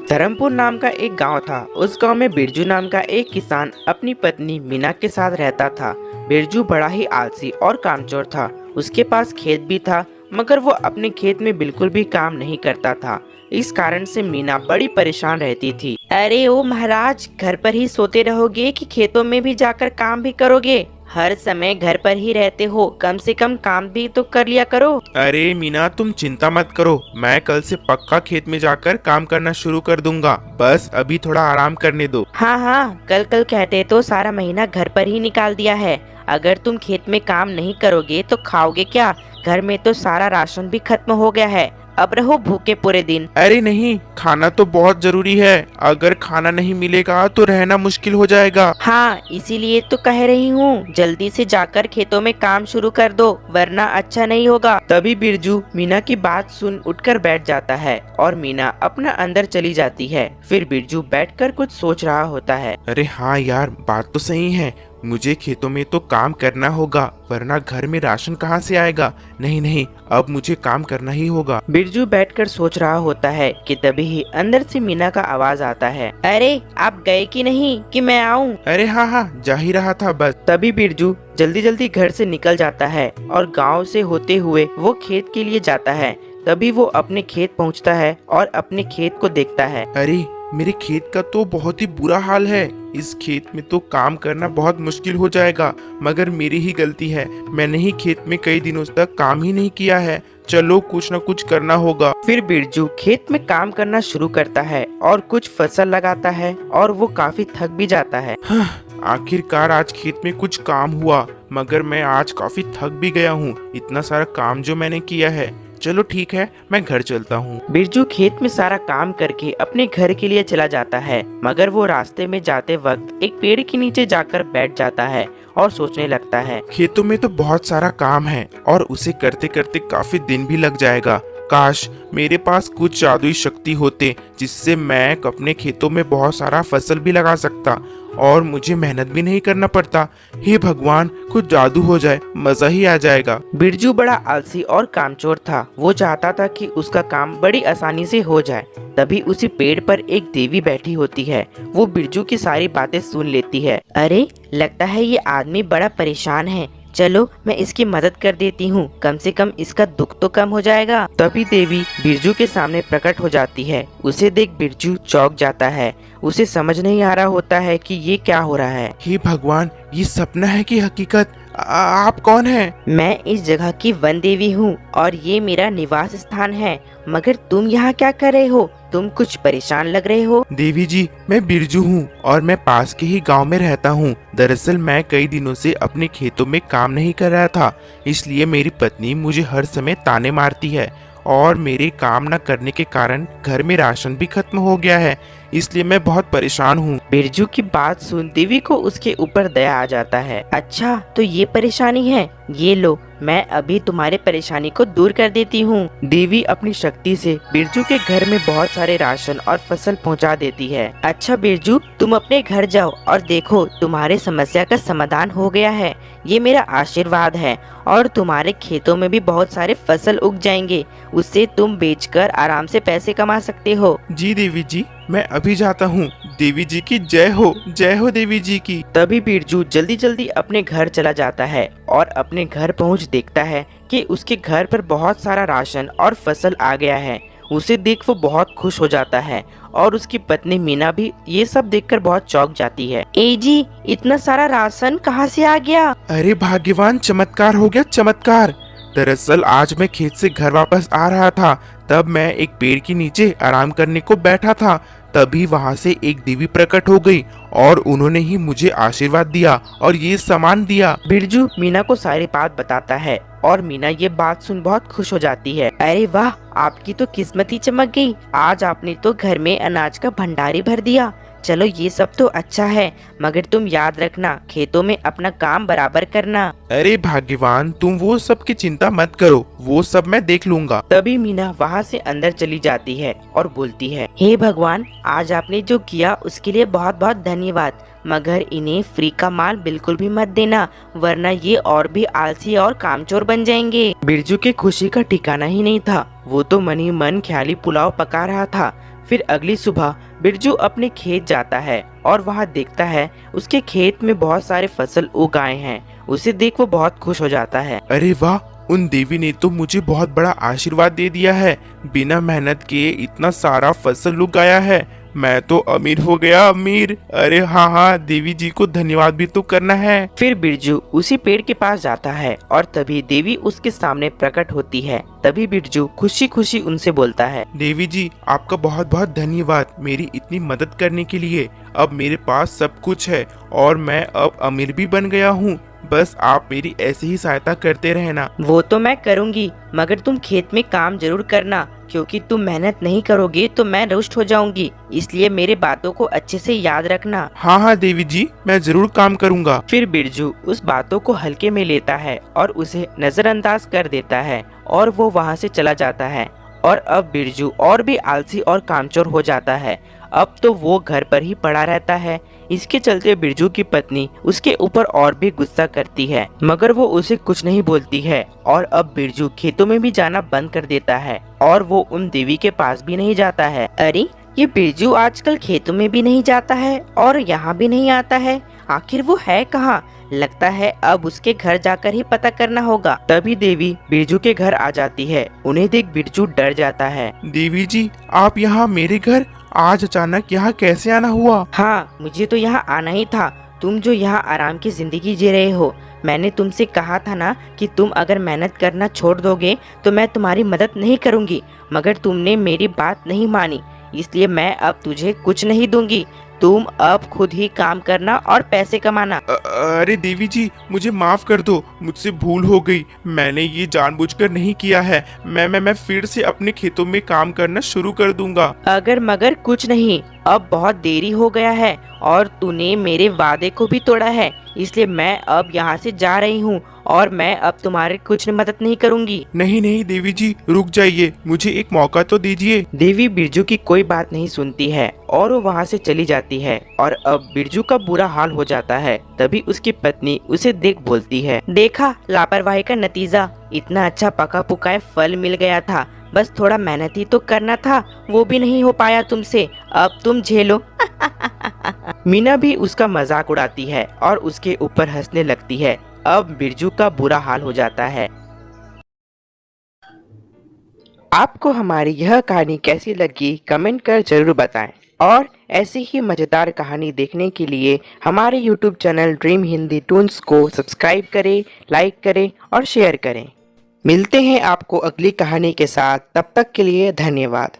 धर्मपुर नाम का एक गांव था। उस गांव में बिरजू नाम का एक किसान अपनी पत्नी मीना के साथ रहता था। बिरजू बड़ा ही आलसी और कामचोर था। उसके पास खेत भी था, मगर वो अपने खेत में बिल्कुल भी काम नहीं करता था। इस कारण से मीना बड़ी परेशान रहती थी। अरे ओ महाराज, घर पर ही सोते रहोगे कि खेतों में भी जाकर काम भी करोगे? हर समय घर पर ही रहते हो, कम से कम काम भी तो कर लिया करो। अरे मीना, तुम चिंता मत करो, मैं कल से पक्का खेत में जाकर काम करना शुरू कर दूंगा। बस अभी थोड़ा आराम करने दो। हाँ हाँ, कल कल कहते तो सारा महीना घर पर ही निकाल दिया है। अगर तुम खेत में काम नहीं करोगे तो खाओगे क्या? घर में तो सारा राशन भी खत्म हो गया है। अब रहो भूखे पूरे दिन। अरे नहीं, खाना तो बहुत जरूरी है। अगर खाना नहीं मिलेगा तो रहना मुश्किल हो जाएगा। हाँ, इसीलिए तो कह रही हूँ, जल्दी से जाकर खेतों में काम शुरू कर दो, वरना अच्छा नहीं होगा। तभी बिरजू मीना की बात सुन उठकर बैठ जाता है और मीना अपना अंदर चली जाती है। फिर बिरजू बैठकर कुछ सोच रहा होता है। अरे हाँ यार, बात तो सही है। मुझे खेतों में तो काम करना होगा, वरना घर में राशन कहाँ से आएगा। नहीं नहीं, अब मुझे काम करना ही होगा। बिरजू बैठकर सोच रहा होता है कि तभी ही अंदर से मीना का आवाज आता है। अरे आप गए कि नहीं कि मैं आऊं? अरे हाँ हाँ, जा ही रहा था बस। तभी बिरजू जल्दी जल्दी घर से निकल जाता है और गांव से होते हुए वो खेत के लिए जाता है। तभी वो अपने खेत पहुंचता है और अपने खेत को देखता है। अरे, मेरे खेत का तो बहुत ही बुरा हाल है। इस खेत में तो काम करना बहुत मुश्किल हो जाएगा, मगर मेरी ही गलती है। मैंने ही खेत में कई दिनों तक काम ही नहीं किया है। चलो, कुछ न कुछ करना होगा। फिर बिरजू खेत में काम करना शुरू करता है और कुछ फसल लगाता है और वो काफी थक भी जाता है। आखिरकार आज खेत में कुछ काम हुआ, मगर मैं आज काफी थक भी गया हूँ। इतना सारा काम जो मैंने किया है। चलो ठीक है, मैं घर चलता हूँ। बिरजू खेत में सारा काम करके अपने घर के लिए चला जाता है, मगर वो रास्ते में जाते वक्त एक पेड़ के नीचे जाकर बैठ जाता है और सोचने लगता है। खेतों में तो बहुत सारा काम है और उसे करते करते काफी दिन भी लग जाएगा। काश मेरे पास कुछ जादुई शक्ति होते, जिससे मैं अपने खेतों में बहुत सारा फसल भी लगा सकता और मुझे मेहनत भी नहीं करना पड़ता। हे भगवान, कुछ जादू हो जाए, मजा ही आ जाएगा। बिरजू बड़ा आलसी और कामचोर था। वो चाहता था कि उसका काम बड़ी आसानी से हो जाए। तभी उसी पेड़ पर एक देवी बैठी होती है। वो बिरजू की सारी बातें सुन लेती है। अरे, लगता है ये आदमी बड़ा परेशान है। चलो, मैं इसकी मदद कर देती हूँ, कम से कम इसका दुख तो कम हो जाएगा। तभी देवी बिरजू के सामने प्रकट हो जाती है। उसे देख बिरजू चौंक जाता है। उसे समझ नहीं आ रहा होता है कि ये क्या हो रहा है। हे भगवान, ये सपना है कि हकीकत? आप कौन हैं? मैं इस जगह की वन देवी हूँ और ये मेरा निवास स्थान है। मगर तुम यहाँ क्या कर रहे हो? तुम कुछ परेशान लग रहे हो। देवी जी, मैं बिरजू हूँ और मैं पास के ही गांव में रहता हूँ। दरअसल मैं कई दिनों से अपने खेतों में काम नहीं कर रहा था, इसलिए मेरी पत्नी मुझे हर समय ताने मारती है और मेरे काम न करने के कारण घर में राशन भी खत्म हो गया है। इसलिए मैं बहुत परेशान हूँ। बिरजू की बात सुन देवी को उसके ऊपर दया आ जाता है। अच्छा, तो ये परेशानी है? ये लो, मैं अभी तुम्हारे परेशानी को दूर कर देती हूँ। देवी अपनी शक्ति से बिरजू के घर में बहुत सारे राशन और फसल पहुँचा देती है। अच्छा बिरजू, तुम अपने घर जाओ और देखो, तुम्हारे समस्या का समाधान हो गया है। ये मेरा आशीर्वाद है और तुम्हारे खेतों में भी बहुत सारे फसल उग जाएंगे। उससे तुम बेचकर आराम से पैसे कमा सकते हो। जी देवी जी, मैं अभी जाता हूँ। देवी जी की जय हो देवी जी की। तभी बिरजू जल्दी जल्दी अपने घर चला जाता है और अपने घर पहुंच देखता है कि उसके घर पर बहुत सारा राशन और फसल आ गया है। उसे देख वो बहुत खुश हो जाता है और उसकी पत्नी मीना भी ये सब देखकर बहुत चौंक जाती है। ए जी, इतना सारा राशन कहाँ से आ गया? अरे भाग्यवान, चमत्कार हो गया, चमत्कार। दरअसल आज मैं खेत से घर वापस आ रहा था, तब मैं एक पेड़ के नीचे आराम करने को बैठा था। तभी वहां से एक देवी प्रकट हो गई और उन्होंने ही मुझे आशीर्वाद दिया और ये सामान दिया। बिरजू मीना को सारी बात बताता है और मीना ये बात सुन बहुत खुश हो जाती है। अरे वाह, आपकी तो किस्मत ही चमक गई। आज आपने तो घर में अनाज का भंडार ही भर दिया। चलो, ये सब तो अच्छा है, मगर तुम याद रखना, खेतों में अपना काम बराबर करना। अरे भाग्यवान, तुम वो सब की चिंता मत करो, वो सब मैं देख लूंगा। तभी मीना वहाँ से अंदर चली जाती है और बोलती है, हे भगवान, आज आपने जो किया उसके लिए बहुत बहुत धन्यवाद। मगर इन्हें फ्री का माल बिल्कुल भी मत देना, वरना ये और भी आलसी और कामचोर बन जाएंगे। बिरजू के खुशी का ठिकाना ही नहीं था। वो तो मन ही मन ख्याली पुलाव पका रहा था। फिर अगली सुबह बिरजू अपने खेत जाता है और वहाँ देखता है उसके खेत में बहुत सारे फसल उगाए हैं। उसे देख वो बहुत खुश हो जाता है। अरे वाह, उन देवी ने तो मुझे बहुत बड़ा आशीर्वाद दे दिया है। बिना मेहनत किए इतना सारा फसल उगाया है। मैं तो अमीर हो गया, अमीर। अरे हाँ हाँ, देवी जी को धन्यवाद भी तो करना है। फिर बिरजू उसी पेड़ के पास जाता है और तभी देवी उसके सामने प्रकट होती है। तभी बिरजू खुशी खुशी उनसे बोलता है, देवी जी, आपका बहुत बहुत धन्यवाद मेरी इतनी मदद करने के लिए। अब मेरे पास सब कुछ है और मैं अब अमीर भी बन गया हूँ। बस आप मेरी ऐसे ही सहायता करते रहना। वो तो मैं करूँगी, मगर तुम खेत में काम जरूर करना, क्योंकि तुम मेहनत नहीं करोगे तो मैं रुष्ट हो जाऊंगी। इसलिए मेरे बातों को अच्छे से याद रखना। हाँ हाँ देवी जी, मैं जरूर काम करूँगा। फिर बिरजू उस बातों को हल्के में लेता है और उसे नजरअंदाज कर देता है और वो वहाँ से चला जाता है। और अब बिरजू और भी आलसी और कामचोर हो जाता है। अब तो वो घर पर ही पड़ा रहता है। इसके चलते बिरजू की पत्नी उसके ऊपर और भी गुस्सा करती है, मगर वो उसे कुछ नहीं बोलती है। और अब बिरजू खेतों में भी जाना बंद कर देता है और वो उन देवी के पास भी नहीं जाता है। अरे, ये बिरजू आजकल खेतों में भी नहीं जाता है और यहाँ भी नहीं आता है। आखिर वो है कहाँ? लगता है अब उसके घर जाकर ही पता करना होगा। तभी देवी बिरजू के घर आ जाती है। उन्हें देख बिरजू डर जाता है। देवी जी, आप यहाँ मेरे घर आज अचानक यहाँ कैसे आना हुआ? हाँ, मुझे तो यहाँ आना ही था। तुम जो यहाँ आराम की जिंदगी जी रहे हो, मैंने तुमसे कहा था ना कि तुम अगर मेहनत करना छोड़ दोगे तो मैं तुम्हारी मदद नहीं करूँगी, मगर तुमने मेरी बात नहीं मानी। इसलिए मैं अब तुझे कुछ नहीं दूंगी। तुम अब खुद ही काम करना और पैसे कमाना। अरे देवी जी, मुझे माफ कर दो, मुझसे भूल हो गई। मैंने ये जानबूझकर नहीं किया है। मैं फिर से अपने खेतों में काम करना शुरू कर दूंगा। अगर मगर कुछ नहीं, अब बहुत देरी हो गया है और तूने मेरे वादे को भी तोड़ा है। इसलिए मैं अब यहाँ से जा रही हूँ और मैं अब तुम्हारी कुछ मदद नहीं करूँगी। नहीं नहीं देवी जी, रुक जाइए, मुझे एक मौका तो दीजिए। देवी बिरजू की कोई बात नहीं सुनती है और वो वहाँ से चली जाती है। और अब बिरजू का बुरा हाल हो जाता है। तभी उसकी पत्नी उसे देख बोलती है, देखा लापरवाही का नतीजा, इतना अच्छा पका पुकाए फल मिल गया था, बस थोड़ा मेहनत ही तो करना था, वो भी नहीं हो पाया तुमसे। अब तुम झेलो। मीना भी उसका मजाक उड़ाती है और उसके ऊपर हंसने लगती है। अब बिरजू का बुरा हाल हो जाता है। आपको हमारी यह कहानी कैसी लगी कमेंट कर जरूर बताएं और ऐसी ही मज़ेदार कहानी देखने के लिए हमारे YouTube channel dream Hindi Toons को सब्सक्राइब करें, लाइक करें और शेयर करें। मिलते हैं आपको अगली कहानी के साथ, तब तक के लिए धन्यवाद।